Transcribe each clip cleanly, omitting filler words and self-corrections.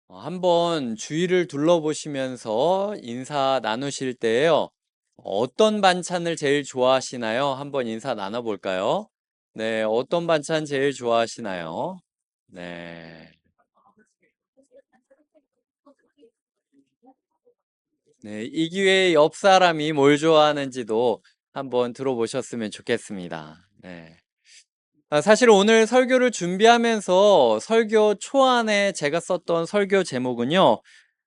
한번 주위를 둘러보시면서 인사 나누실 때에요. 어떤 반찬을 제일 좋아하시나요? 한번 인사 나눠볼까요? 네, 어떤 반찬 제일 좋아하시나요? 네. 네, 이 기회에 옆 사람이 뭘 좋아하는지도 한번 들어보셨으면 좋겠습니다. 네. 사실 오늘 설교를 준비하면서 설교 초안에 제가 썼던 설교 제목은요,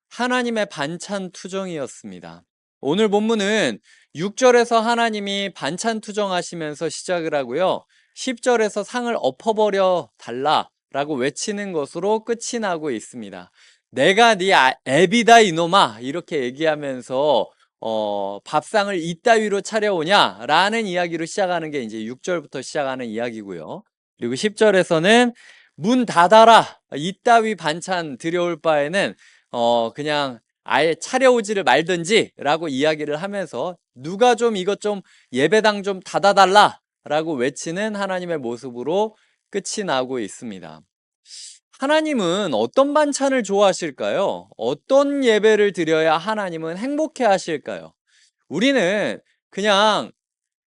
하나님의 반찬 투정이었습니다. 오늘 본문은 6절에서 하나님이 반찬 투정하시면서 시작을 하고요. 10절에서 상을 엎어버려 달라라고 외치는 것으로 끝이 나고 있습니다. 내가 네 애비다 이놈아 이렇게 얘기하면서 밥상을 이따위로 차려오냐라는 이야기로 시작하는 게 이제 6절부터 시작하는 이야기고요. 그리고 10절에서는 문 닫아라 이따위 반찬 들여올 바에는 그냥 아예 차려오지를 말든지 라고 이야기를 하면서 누가 좀 이것 좀 예배당 좀 닫아달라 라고 외치는 하나님의 모습으로 끝이 나고 있습니다. 하나님은 어떤 반찬을 좋아하실까요? 어떤 예배를 드려야 하나님은 행복해 하실까요? 우리는 그냥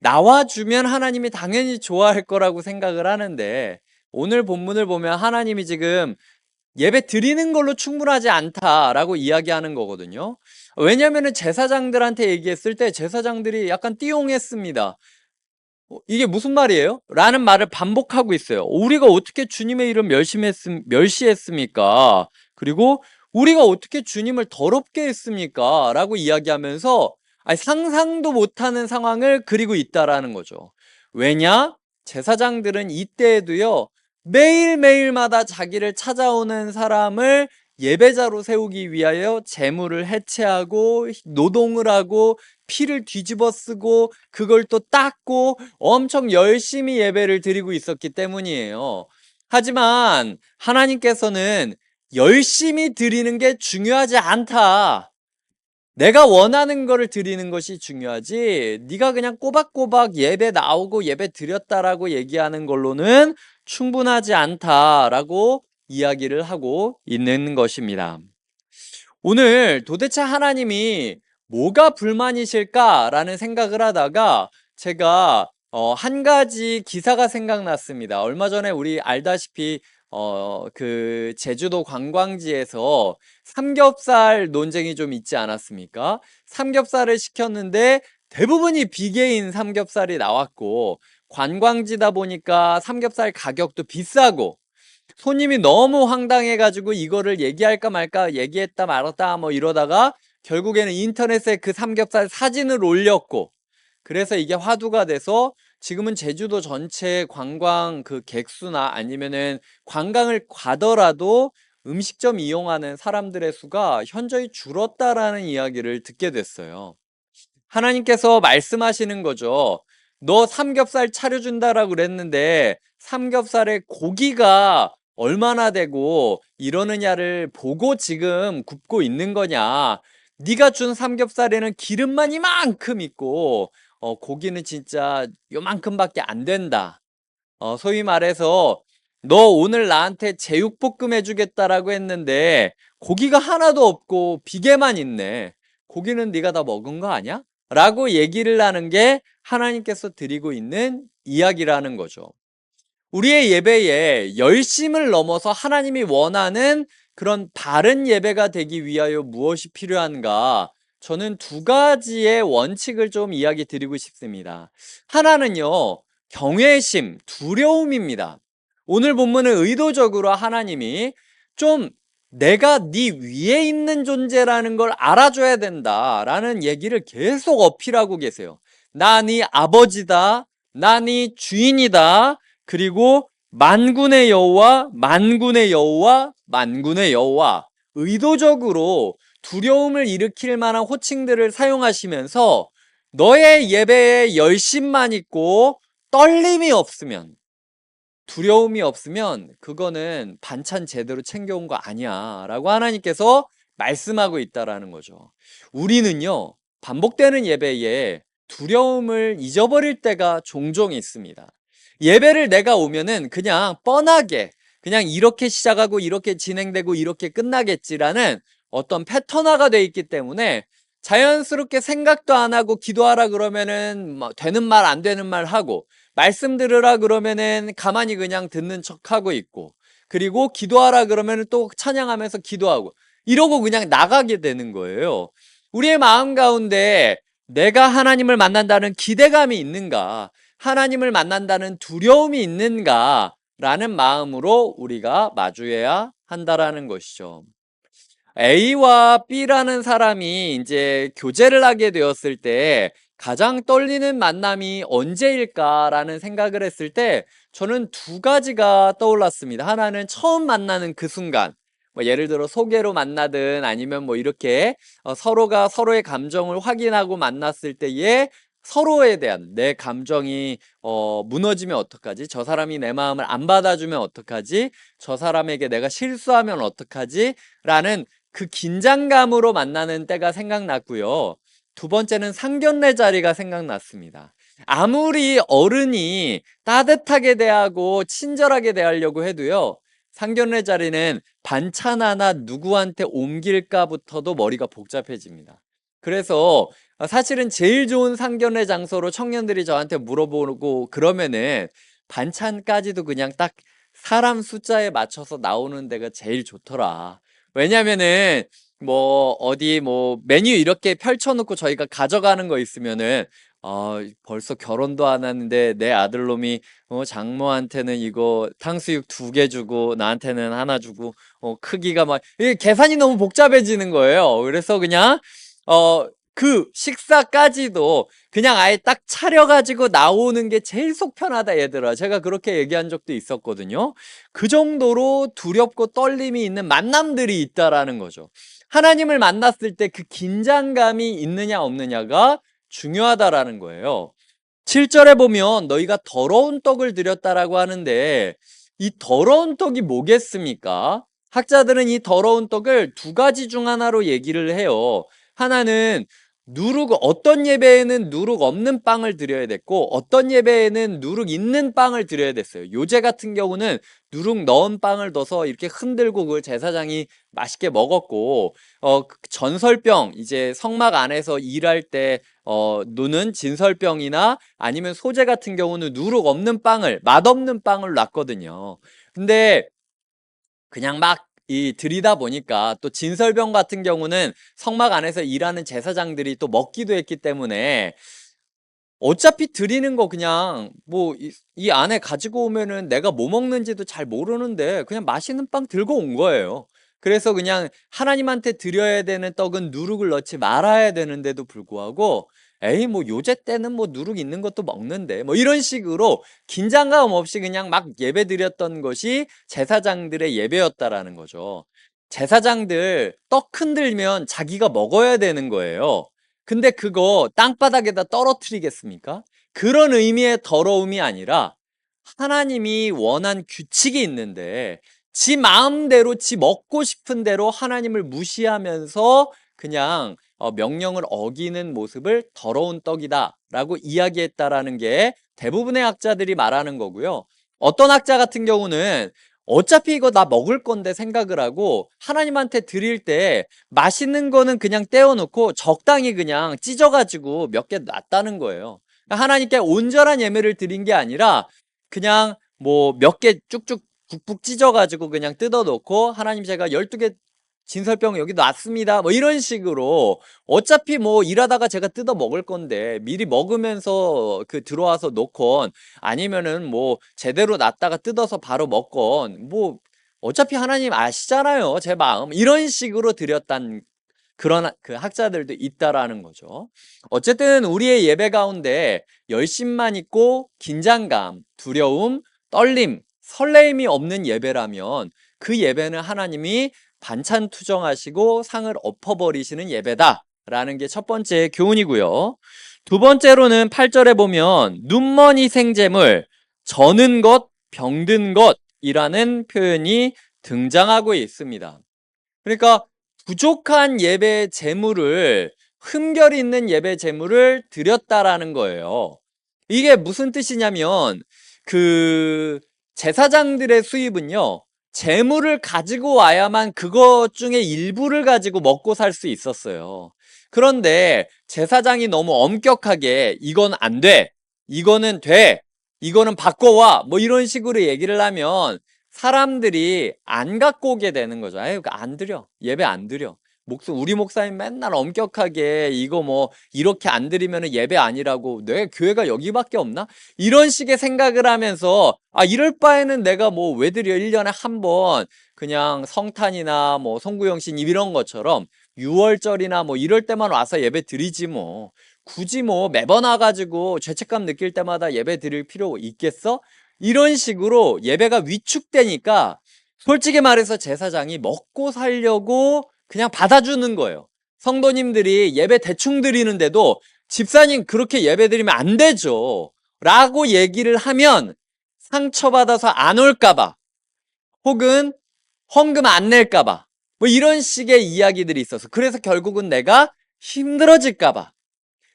나와주면 하나님이 당연히 좋아할 거라고 생각을 하는데 오늘 본문을 보면 하나님이 지금 예배 드리는 걸로 충분하지 않다라고 이야기하는 거거든요. 왜냐하면 제사장들한테 얘기했을 때 제사장들이 약간 띠용했습니다. 이게 무슨 말이에요? 라는 말을 반복하고 있어요. 우리가 어떻게 주님의 이름 멸시했습니까? 그리고 우리가 어떻게 주님을 더럽게 했습니까? 라고 이야기하면서 상상도 못하는 상황을 그리고 있다라는 거죠. 왜냐? 제사장들은 이때에도요, 매일매일마다 자기를 찾아오는 사람을 예배자로 세우기 위하여 재물을 해체하고 노동을 하고 피를 뒤집어 쓰고 그걸 또 닦고 엄청 열심히 예배를 드리고 있었기 때문이에요. 하지만 하나님께서는 열심히 드리는 게 중요하지 않다. 내가 원하는 거를 드리는 것이 중요하지 네가 그냥 꼬박꼬박 예배 나오고 예배 드렸다라고 얘기하는 걸로는 충분하지 않다라고 이야기를 하고 있는 것입니다. 오늘 도대체 하나님이 뭐가 불만이실까라는 생각을 하다가 제가 한 가지 기사가 생각났습니다. 얼마 전에 우리 알다시피 그 제주도 관광지에서 삼겹살 논쟁이 좀 있지 않았습니까? 삼겹살을 시켰는데 대부분이 비계인 삼겹살이 나왔고 관광지다 보니까 삼겹살 가격도 비싸고 손님이 너무 황당해가지고 이거를 얘기할까 말까 얘기했다 말았다 뭐 이러다가 결국에는 인터넷에 그 삼겹살 사진을 올렸고 그래서 이게 화두가 돼서 지금은 제주도 전체 관광 그 객수나 아니면은 관광을 가더라도 음식점 이용하는 사람들의 수가 현저히 줄었다라는 이야기를 듣게 됐어요. 하나님께서 말씀하시는 거죠. 너 삼겹살 차려준다라고 그랬는데 삼겹살의 고기가 얼마나 되고 이러느냐를 보고 지금 굽고 있는 거냐. 네가 준 삼겹살에는 기름만 이만큼 있고 고기는 진짜 요만큼밖에 안 된다. 소위 말해서 너 오늘 나한테 제육볶음 해주겠다라고 했는데 고기가 하나도 없고 비계만 있네. 고기는 네가 다 먹은 거 아니야? 라고 얘기를 하는 게 하나님께서 드리고 있는 이야기라는 거죠. 우리의 예배에 열심을 넘어서 하나님이 원하는 그런 바른 예배가 되기 위하여 무엇이 필요한가? 저는 두 가지의 원칙을 좀 이야기 드리고 싶습니다. 하나는요, 경외심, 두려움입니다. 오늘 본문은 의도적으로 하나님이 좀 내가 네 위에 있는 존재라는 걸 알아줘야 된다라는 얘기를 계속 어필하고 계세요. 나 네 아버지다. 나 네 주인이다. 그리고 만군의 여호와, 만군의 여호와, 만군의 여호와 의도적으로 두려움을 일으킬 만한 호칭들을 사용하시면서 너의 예배에 열심만 있고 떨림이 없으면 두려움이 없으면 그거는 반찬 제대로 챙겨온 거 아니야 라고 하나님께서 말씀하고 있다라는 거죠. 우리는요 반복되는 예배에 두려움을 잊어버릴 때가 종종 있습니다. 예배를 내가 오면은 그냥 뻔하게 그냥 이렇게 시작하고 이렇게 진행되고 이렇게 끝나겠지라는 어떤 패턴화가 돼 있기 때문에 자연스럽게 생각도 안 하고 기도하라 그러면은 뭐 되는 말 안 되는 말 하고 말씀 들으라 그러면은 가만히 그냥 듣는 척하고 있고 그리고 기도하라 그러면은 또 찬양하면서 기도하고 이러고 그냥 나가게 되는 거예요. 우리의 마음 가운데 내가 하나님을 만난다는 기대감이 있는가? 하나님을 만난다는 두려움이 있는가? 라는 마음으로 우리가 마주해야 한다라는 것이죠. A와 B라는 사람이 이제 교제를 하게 되었을 때 가장 떨리는 만남이 언제일까라는 생각을 했을 때 저는 두 가지가 떠올랐습니다. 하나는 처음 만나는 그 순간, 뭐 예를 들어 소개로 만나든 아니면 뭐 이렇게 서로가 서로의 감정을 확인하고 만났을 때에 서로에 대한 내 감정이 무너지면 어떡하지? 저 사람이 내 마음을 안 받아주면 어떡하지? 저 사람에게 내가 실수하면 어떡하지? 라는 그 긴장감으로 만나는 때가 생각났고요. 두 번째는 상견례 자리가 생각났습니다. 아무리 어른이 따뜻하게 대하고 친절하게 대하려고 해도요. 상견례 자리는 반찬 하나 누구한테 옮길까부터도 머리가 복잡해집니다. 그래서 사실은 제일 좋은 상견례 장소로 청년들이 저한테 물어보고 그러면은 반찬까지도 그냥 딱 사람 숫자에 맞춰서 나오는 데가 제일 좋더라. 왜냐면은 뭐 어디 뭐 메뉴 이렇게 펼쳐놓고 저희가 가져가는 거 있으면은 벌써 결혼도 안 하는데 내 아들놈이 장모한테는 이거 탕수육 2개 주고 나한테는 하나 주고 크기가 막 이게 계산이 너무 복잡해지는 거예요. 그래서 그냥 그 식사까지도 그냥 아예 딱 차려가지고 나오는 게 제일 속 편하다 얘들아. 제가 그렇게 얘기한 적도 있었거든요. 그 정도로 두렵고 떨림이 있는 만남들이 있다라는 거죠. 하나님을 만났을 때 그 긴장감이 있느냐 없느냐가 중요하다라는 거예요. 7절에 보면 너희가 더러운 떡을 드렸다라고 하는데 이 더러운 떡이 뭐겠습니까? 학자들은 이 더러운 떡을 두 가지 중 하나로 얘기를 해요. 하나는 어떤 예배에는 누룩 없는 빵을 드려야 됐고 어떤 예배에는 누룩 있는 빵을 드려야 됐어요. 요새 같은 경우는 누룩 넣은 빵을 넣어서 이렇게 흔들고 그걸 제사장이 맛있게 먹었고 전설병 이제 성막 안에서 일할 때 누는 진설병이나 아니면 소재 같은 경우는 누룩 없는 빵을 맛없는 빵을 놨거든요. 근데 그냥 막 들이다 보니까 또 진설병 같은 경우는 성막 안에서 일하는 제사장들이 또 먹기도 했기 때문에 어차피 드리는 거 그냥 뭐 이 안에 가지고 오면은 내가 뭐 먹는지도 잘 모르는데 그냥 맛있는 빵 들고 온 거예요. 그래서 그냥 하나님한테 드려야 되는 떡은 누룩을 넣지 말아야 되는데도 불구하고 에이 뭐 요새 때는 뭐 누룩 있는 것도 먹는데 뭐 이런 식으로 긴장감 없이 그냥 막 예배 드렸던 것이 제사장들의 예배였다라는 거죠. 제사장들 떡 흔들면 자기가 먹어야 되는 거예요. 근데 그거 땅바닥에다 떨어뜨리겠습니까? 그런 의미의 더러움이 아니라 하나님이 원한 규칙이 있는데 지 마음대로 지 먹고 싶은 대로 하나님을 무시하면서 그냥 명령을 어기는 모습을 더러운 떡이다 라고 이야기했다라는 게 대부분의 학자들이 말하는 거고요. 어떤 학자 같은 경우는 어차피 이거 나 먹을 건데 생각을 하고 하나님한테 드릴 때 맛있는 거는 그냥 떼어놓고 적당히 그냥 찢어가지고 몇 개 놨다는 거예요. 하나님께 온전한 예배를 드린 게 아니라 그냥 뭐 몇 개 쭉쭉 북북 찢어가지고 그냥 뜯어놓고 하나님 제가 12개 진설병 여기 놨습니다. 뭐 이런 식으로 어차피 뭐 일하다가 제가 뜯어 먹을 건데 미리 먹으면서 들어와서 놓건 아니면은 뭐 제대로 놨다가 뜯어서 바로 먹건 뭐 어차피 하나님 아시잖아요. 제 마음. 이런 식으로 드렸단 그런 그 학자들도 있다라는 거죠. 어쨌든 우리의 예배 가운데 열심만 있고 긴장감, 두려움, 떨림, 설레임이 없는 예배라면 그 예배는 하나님이 반찬 투정하시고 상을 엎어버리시는 예배다라는 게 첫 번째 교훈이고요. 두 번째로는 8절에 보면 눈머니 생재물, 저는 것, 병든 것이라는 표현이 등장하고 있습니다. 그러니까 부족한 예배 제물을 흠결 있는 예배 제물을 드렸다라는 거예요. 이게 무슨 뜻이냐면 그 제사장들의 수입은요 재물을 가지고 와야만 그것 중에 일부를 가지고 먹고 살 수 있었어요. 그런데 제사장이 너무 엄격하게 이건 안 돼, 이거는 돼, 이거는 바꿔와, 뭐 이런 식으로 얘기를 하면 사람들이 안 갖고 오게 되는 거죠. 아유, 안 드려. 예배 안 드려. 우리 목사님 맨날 엄격하게 이거 뭐 이렇게 안 드리면 예배 아니라고, 내 교회가 여기밖에 없나? 이런 식의 생각을 하면서 이럴 바에는 내가 뭐 왜 드려? 1년에 한 번 그냥 성탄이나 뭐 송구영신 이런 것처럼 6월절이나 뭐 이럴 때만 와서 예배 드리지 뭐. 굳이 뭐 매번 와가지고 죄책감 느낄 때마다 예배 드릴 필요 있겠어? 이런 식으로 예배가 위축되니까 솔직히 말해서 제사장이 먹고 살려고 그냥 받아주는 거예요. 성도님들이 예배 대충 드리는데도 집사님 그렇게 예배 드리면 안 되죠 라고 얘기를 하면 상처받아서 안 올까봐, 혹은 헌금 안 낼까봐, 뭐 이런 식의 이야기들이 있어서, 그래서 결국은 내가 힘들어질까봐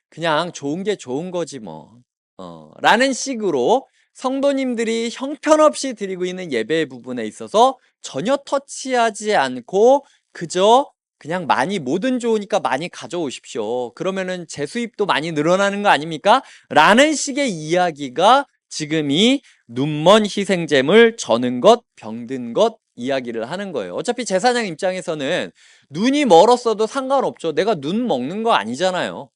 그냥 좋은 게 좋은 거지 뭐 라는 식으로 성도님들이 형편없이 드리고 있는 예배 부분에 있어서 전혀 터치하지 않고 그저 그냥 많이, 뭐든 좋으니까 많이 가져오십시오, 그러면은 제 수입도 많이 늘어나는 거 아닙니까? 라는 식의 이야기가 지금 이 눈먼 희생제물 저는 것 병든 것 이야기를 하는 거예요. 어차피 제사장 입장에서는 눈이 멀었어도 상관없죠. 내가 눈 먹는 거 아니잖아요.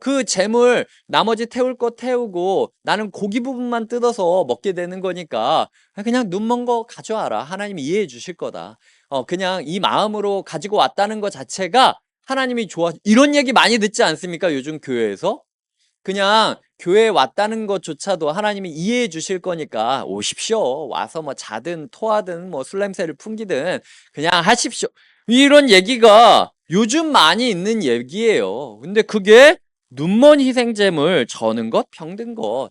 그 재물 나머지 태울 거 태우고 나는 고기 부분만 뜯어서 먹게 되는 거니까 그냥 눈 먼 거 가져와라, 하나님이 이해해 주실 거다. 그냥 이 마음으로 가지고 왔다는 것 자체가 하나님이 좋아, 이런 얘기 많이 듣지 않습니까? 요즘 교회에서 그냥 교회에 왔다는 것조차도 하나님이 이해해 주실 거니까 오십시오, 와서 뭐 자든 토하든 뭐 술 냄새를 풍기든 그냥 하십시오, 이런 얘기가 요즘 많이 있는 얘기예요. 근데 그게 눈먼 희생제물 저는 것 병든 것,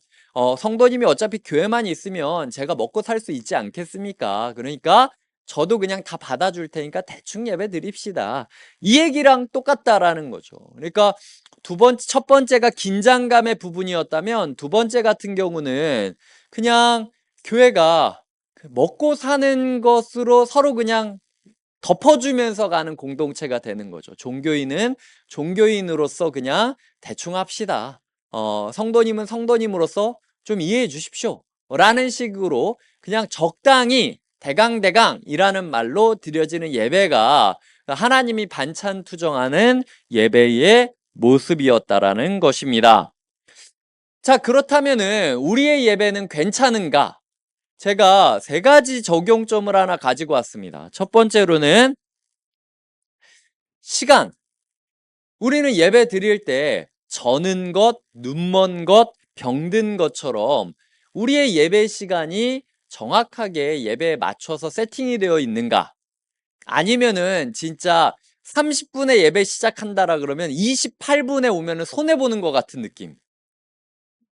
성도님이 어차피 교회만 있으면 제가 먹고 살 수 있지 않겠습니까? 그러니까 저도 그냥 다 받아줄 테니까 대충 예배 드립시다, 이 얘기랑 똑같다라는 거죠. 그러니까 첫 번째가 긴장감의 부분이었다면 두 번째 같은 경우는 그냥 교회가 먹고 사는 것으로 서로 그냥 덮어주면서 가는 공동체가 되는 거죠. 종교인은 종교인으로서 그냥 대충 합시다. 성도님은 성도님으로서 좀 이해해 주십시오 라는 식으로 그냥 적당히 대강대강이라는 말로 드려지는 예배가 하나님이 반찬 투정하는 예배의 모습이었다라는 것입니다. 자, 그렇다면은 우리의 예배는 괜찮은가? 제가 세 가지 적용점을 하나 가지고 왔습니다. 첫 번째로는 시간. 우리는 예배 드릴 때 저는 것, 눈먼 것, 병든 것처럼 우리의 예배 시간이 정확하게 예배에 맞춰서 세팅이 되어 있는가? 아니면은 진짜 30분에 예배 시작한다라 그러면 28분에 오면은 손해보는 것 같은 느낌.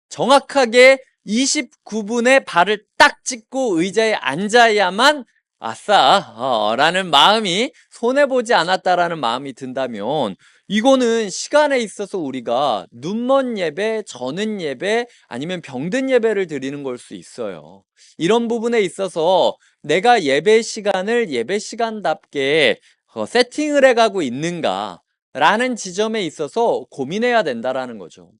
정확하게 29분에 발을 딱 짚고 의자에 앉아야만 아싸 라는 마음이, 손해보지 않았다라는 마음이 든다면 이거는 시간에 있어서 우리가 눈먼 예배, 저는 예배, 아니면 병든 예배를 드리는 걸 수 있어요. 이런 부분에 있어서 내가 예배 시간을 예배 시간답게 세팅을 해가고 있는가 라는 지점에 있어서 고민해야 된다라는 거죠.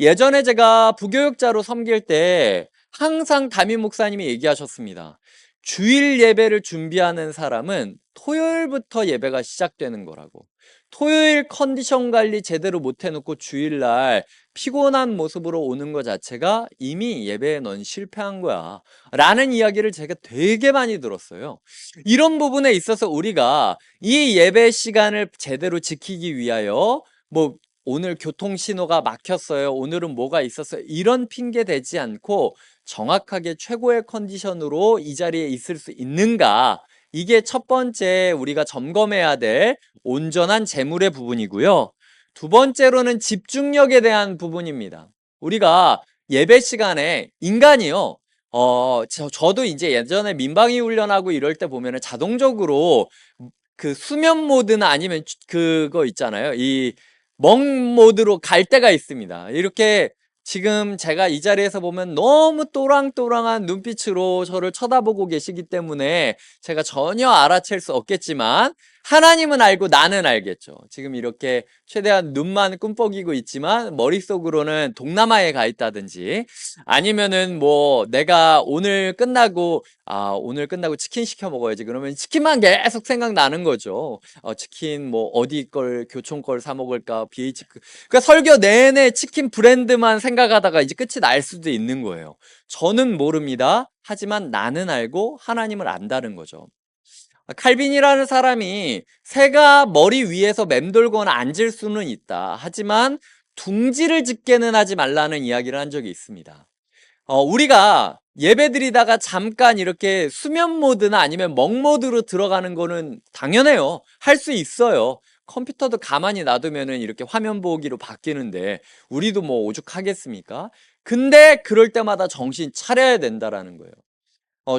예전에 제가 부교육자로 섬길 때 항상 담임 목사님이 얘기하셨습니다. 주일 예배를 준비하는 사람은 토요일부터 예배가 시작되는 거라고. 토요일 컨디션 관리 제대로 못 해놓고 주일날 피곤한 모습으로 오는 것 자체가 이미 예배에 넌 실패한 거야 라는 이야기를 제가 되게 많이 들었어요. 이런 부분에 있어서 우리가 이 예배 시간을 제대로 지키기 위하여 뭐 오늘 교통신호가 막혔어요, 오늘은 뭐가 있었어요, 이런 핑계 대지 않고 정확하게 최고의 컨디션으로 이 자리에 있을 수 있는가, 이게 첫 번째 우리가 점검해야 될 온전한 재물의 부분이고요. 두 번째로는 집중력에 대한 부분입니다. 우리가 예배 시간에 인간이요, 저도 이제 예전에 민방위 훈련하고 이럴 때 보면은 자동적으로 그 수면 모드나 아니면 그거 있잖아요, 이 멍 모드로 갈 때가 있습니다. 이렇게 지금 제가 이 자리에서 보면 너무 또랑또랑한 눈빛으로 저를 쳐다보고 계시기 때문에 제가 전혀 알아챌 수 없겠지만 하나님은 알고 나는 알겠죠. 지금 이렇게 최대한 눈만 꿈뻑이고 있지만 머릿속으로는 동남아에 가 있다든지 아니면은 뭐 내가 오늘 끝나고 치킨 시켜 먹어야지. 그러면 치킨만 계속 생각나는 거죠. 치킨 뭐 어디 걸 교촌 걸 사 먹을까? 그러니까 설교 내내 치킨 브랜드만 생각하다가 이제 끝이 날 수도 있는 거예요. 저는 모릅니다. 하지만 나는 알고 하나님을 안다는 거죠. 칼빈이라는 사람이 새가 머리 위에서 맴돌거나 앉을 수는 있다. 하지만 둥지를 짓게는 하지 말라는 이야기를 한 적이 있습니다. 우리가 예배 드리다가 잠깐 이렇게 수면 모드나 아니면 멍 모드로 들어가는 거는 당연해요. 할 수 있어요. 컴퓨터도 가만히 놔두면은 이렇게 화면 보기로 바뀌는데 우리도 뭐 오죽하겠습니까? 근데 그럴 때마다 정신 차려야 된다라는 거예요.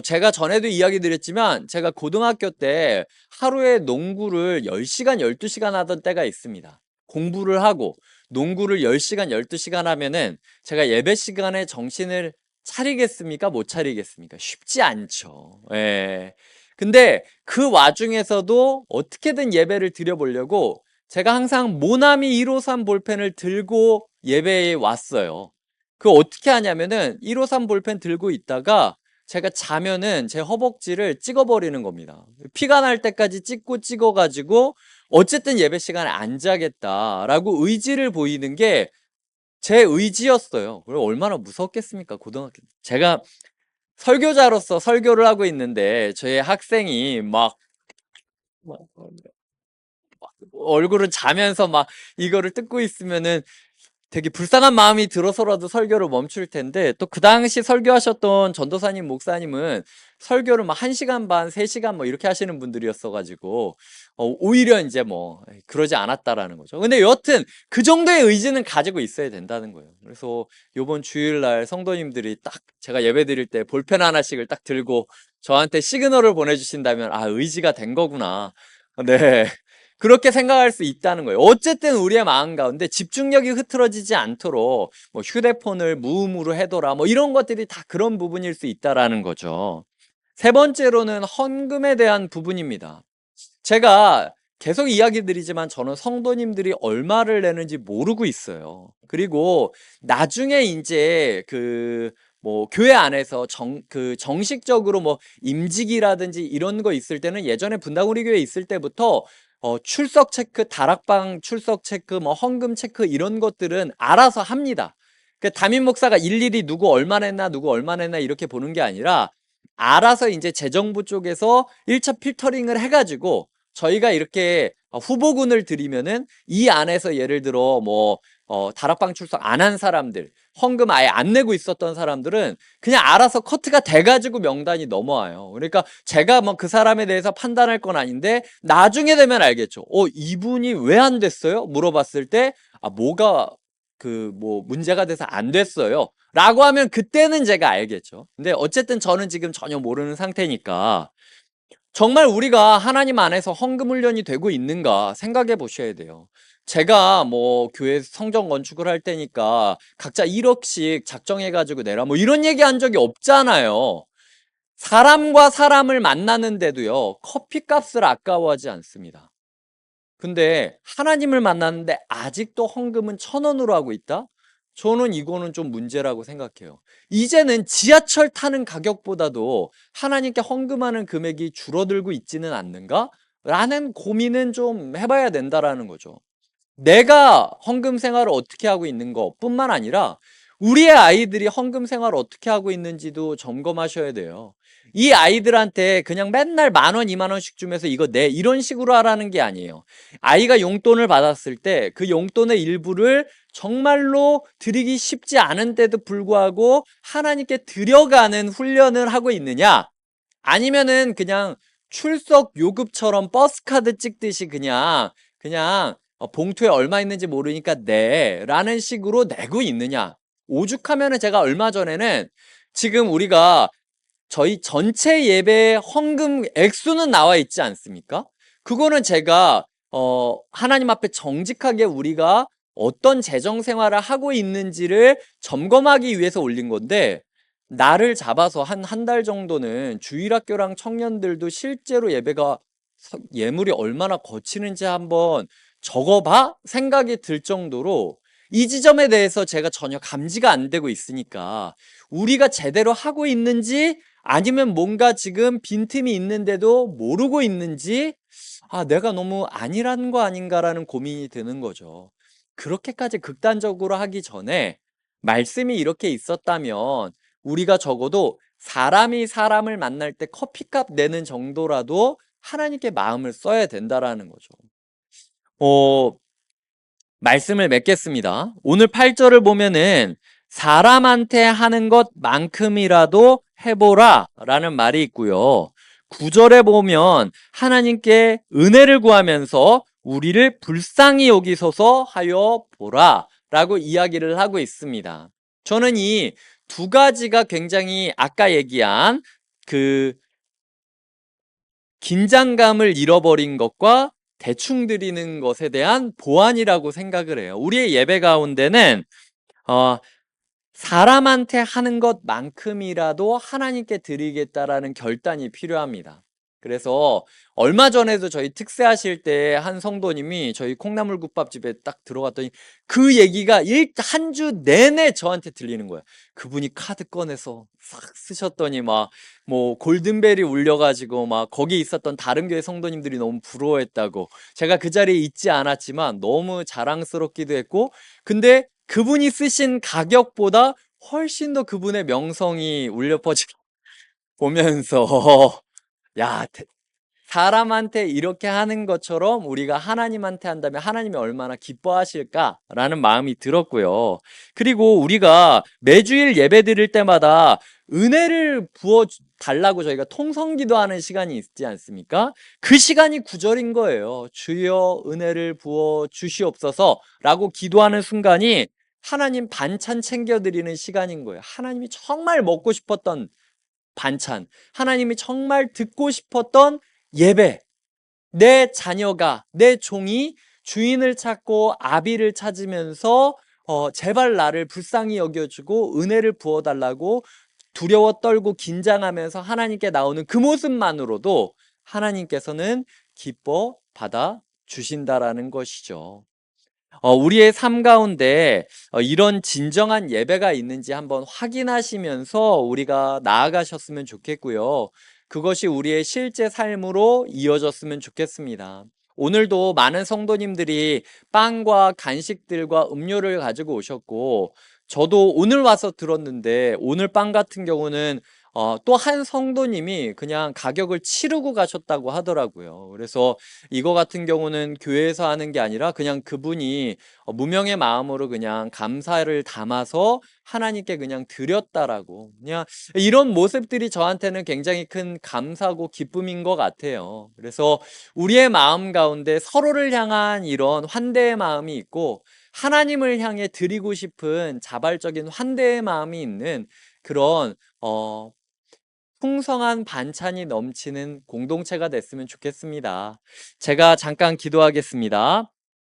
제가 전에도 이야기 드렸지만 제가 고등학교 때 하루에 농구를 10시간, 12시간 하던 때가 있습니다. 공부를 하고 농구를 10시간, 12시간 하면은 제가 예배 시간에 정신을 차리겠습니까? 못 차리겠습니까? 쉽지 않죠. 예. 근데 그 와중에서도 어떻게든 예배를 드려보려고 제가 항상 모나미 153 볼펜을 들고 예배에 왔어요. 그 어떻게 하냐면은 153 볼펜 들고 있다가 제가 자면은 제 허벅지를 찍어버리는 겁니다. 피가 날 때까지 찍어가지고 어쨌든 예배 시간에 안 자겠다라고 의지를 보이는 게 제 의지였어요. 그리고 얼마나 무섭겠습니까, 고등학교 때. 제가 설교자로서 설교를 하고 있는데 저희 학생이 막 얼굴을 자면서 막 이거를 뜯고 있으면은 되게 불쌍한 마음이 들어서라도 설교를 멈출 텐데 또 그 당시 설교하셨던 전도사님, 목사님은 설교를 막 1시간 반, 3시간 뭐 이렇게 하시는 분들이었어가지고 오히려 이제 뭐 그러지 않았다라는 거죠. 근데 여튼 그 정도의 의지는 가지고 있어야 된다는 거예요. 그래서 요번 주일날 성도님들이 딱 제가 예배 드릴 때 볼펜 하나씩을 딱 들고 저한테 시그널을 보내주신다면 아, 의지가 된 거구나. 네. 그렇게 생각할 수 있다는 거예요. 어쨌든 우리의 마음 가운데 집중력이 흐트러지지 않도록 뭐 휴대폰을 무음으로 해둬라 뭐 이런 것들이 다 그런 부분일 수 있다라는 거죠. 세 번째로는 헌금에 대한 부분입니다. 제가 계속 이야기 드리지만 저는 성도님들이 얼마를 내는지 모르고 있어요. 그리고 나중에 이제 뭐 교회 안에서 정식적으로 뭐 임직이라든지 이런 거 있을 때는 예전에 분당우리 교회 있을 때부터 출석 체크, 다락방 출석 체크, 뭐 헌금 체크 이런 것들은 알아서 합니다. 그 담임 목사가 일일이 누구 얼마 냈나, 누구 얼마 냈나 이렇게 보는 게 아니라 알아서 이제 재정부 쪽에서 1차 필터링을 해가지고 저희가 이렇게 후보군을 드리면은 이 안에서 예를 들어 뭐 다락방 출석 안 한 사람들, 헌금 아예 안 내고 있었던 사람들은 그냥 알아서 커트가 돼가지고 명단이 넘어와요. 그러니까 제가 뭐 그 사람에 대해서 판단할 건 아닌데 나중에 되면 알겠죠. 이분이 왜 안 됐어요? 물어봤을 때 뭐가 뭐 문제가 돼서 안 됐어요. 라고 하면 그때는 제가 알겠죠. 근데 어쨌든 저는 지금 전혀 모르는 상태니까 정말 우리가 하나님 안에서 헌금 훈련이 되고 있는가 생각해 보셔야 돼요. 제가 뭐 교회 성전 건축을 할 때니까 각자 1억씩 작정해 가지고 내라 뭐 이런 얘기 한 적이 없잖아요. 사람과 사람을 만나는데도요. 커피값을 아까워하지 않습니다. 근데 하나님을 만났는데 아직도 헌금은 1,000원으로 하고 있다? 저는 이거는 좀 문제라고 생각해요. 이제는 지하철 타는 가격보다도 하나님께 헌금하는 금액이 줄어들고 있지는 않는가? 라는 고민은 좀 해봐야 된다라는 거죠. 내가 헌금 생활을 어떻게 하고 있는 것뿐만 아니라 우리의 아이들이 헌금 생활을 어떻게 하고 있는지도 점검하셔야 돼요. 이 아이들한테 그냥 맨날 10,000원, 20,000원씩 주면서 이거 내 이런 식으로 하라는 게 아니에요. 아이가 용돈을 받았을 때 그 용돈의 일부를 정말로 드리기 쉽지 않은데도 불구하고 하나님께 드려가는 훈련을 하고 있느냐? 아니면은 그냥 출석 요금처럼 버스카드 찍듯이 그냥 봉투에 얼마 있는지 모르니까 라는 식으로 내고 있느냐? 오죽하면은 제가 얼마 전에는 지금 우리가 저희 전체 예배 헌금 액수는 나와 있지 않습니까? 그거는 제가 하나님 앞에 정직하게 우리가 어떤 재정 생활을 하고 있는지를 점검하기 위해서 올린 건데, 나를 잡아서 한 달 정도는 주일학교랑 청년들도 실제로 예물이 얼마나 거치는지 한번 적어봐? 생각이 들 정도로 이 지점에 대해서 제가 전혀 감지가 안 되고 있으니까 우리가 제대로 하고 있는지 아니면 뭔가 지금 빈틈이 있는데도 모르고 있는지 내가 너무 안일한 거 아닌가라는 고민이 드는 거죠. 그렇게까지 극단적으로 하기 전에 말씀이 이렇게 있었다면 우리가 적어도 사람이 사람을 만날 때 커피값 내는 정도라도 하나님께 마음을 써야 된다라는 거죠. 어, 말씀을 맺겠습니다. 오늘 8절을 보면은 사람한테 하는 것만큼이라도 해보라 라는 말이 있고요. 9절에 보면 하나님께 은혜를 구하면서 우리를 불쌍히 여기소서 하여 보라 라고 이야기를 하고 있습니다. 저는 이 두 가지가 굉장히 아까 얘기한 그 긴장감을 잃어버린 것과 대충 드리는 것에 대한 보완이라고 생각을 해요. 우리의 예배 가운데는 어, 사람한테 하는 것만큼이라도 하나님께 드리겠다라는 결단이 필요합니다. 그래서 얼마 전에도 저희 특세하실 때 한 성도님이 저희 콩나물국밥집에 딱 들어갔더니 그 얘기가 한 주 내내 저한테 들리는 거예요. 그분이 카드 꺼내서 싹 쓰셨더니 막 뭐 골든벨이 울려가지고 막 거기 있었던 다른 교회 성도님들이 너무 부러워했다고. 제가 그 자리에 있지 않았지만 너무 자랑스럽기도 했고, 근데 그분이 쓰신 가격보다 훨씬 더 그분의 명성이 울려 퍼지고 보면서 야, 사람한테 이렇게 하는 것처럼 우리가 하나님한테 한다면 하나님이 얼마나 기뻐하실까라는 마음이 들었고요. 그리고 우리가 매주일 예배 드릴 때마다 은혜를 부어 달라고 저희가 통성기도하는 시간이 있지 않습니까? 그 시간이 구절인 거예요. 주여 은혜를 부어 주시옵소서라고 기도하는 순간이 하나님 반찬 챙겨드리는 시간인 거예요. 하나님이 정말 먹고 싶었던 반찬, 하나님이 정말 듣고 싶었던 예배, 내 자녀가, 내 종이 주인을 찾고 아비를 찾으면서 제발 나를 불쌍히 여겨주고 은혜를 부어달라고 두려워 떨고 긴장하면서 하나님께 나오는 그 모습만으로도 하나님께서는 기뻐 받아 주신다라는 것이죠. 우리의 삶 가운데 이런 진정한 예배가 있는지 한번 확인하시면서 우리가 나아가셨으면 좋겠고요. 그것이 우리의 실제 삶으로 이어졌으면 좋겠습니다. 오늘도 많은 성도님들이 빵과 간식들과 음료를 가지고 오셨고, 저도 오늘 와서 들었는데, 오늘 빵 같은 경우는 또 한 성도님이 그냥 가격을 치르고 가셨다고 하더라고요. 그래서 이거 같은 경우는 교회에서 하는 게 아니라 그냥 그분이 무명의 마음으로 그냥 감사를 담아서 하나님께 그냥 드렸다라고. 그냥 이런 모습들이 저한테는 굉장히 큰 감사고 기쁨인 것 같아요. 그래서 우리의 마음 가운데 서로를 향한 이런 환대의 마음이 있고 하나님을 향해 드리고 싶은 자발적인 환대의 마음이 있는 그런 풍성한 반찬이 넘치는 공동체가 됐으면 좋겠습니다. 제가 잠깐 기도하겠습니다.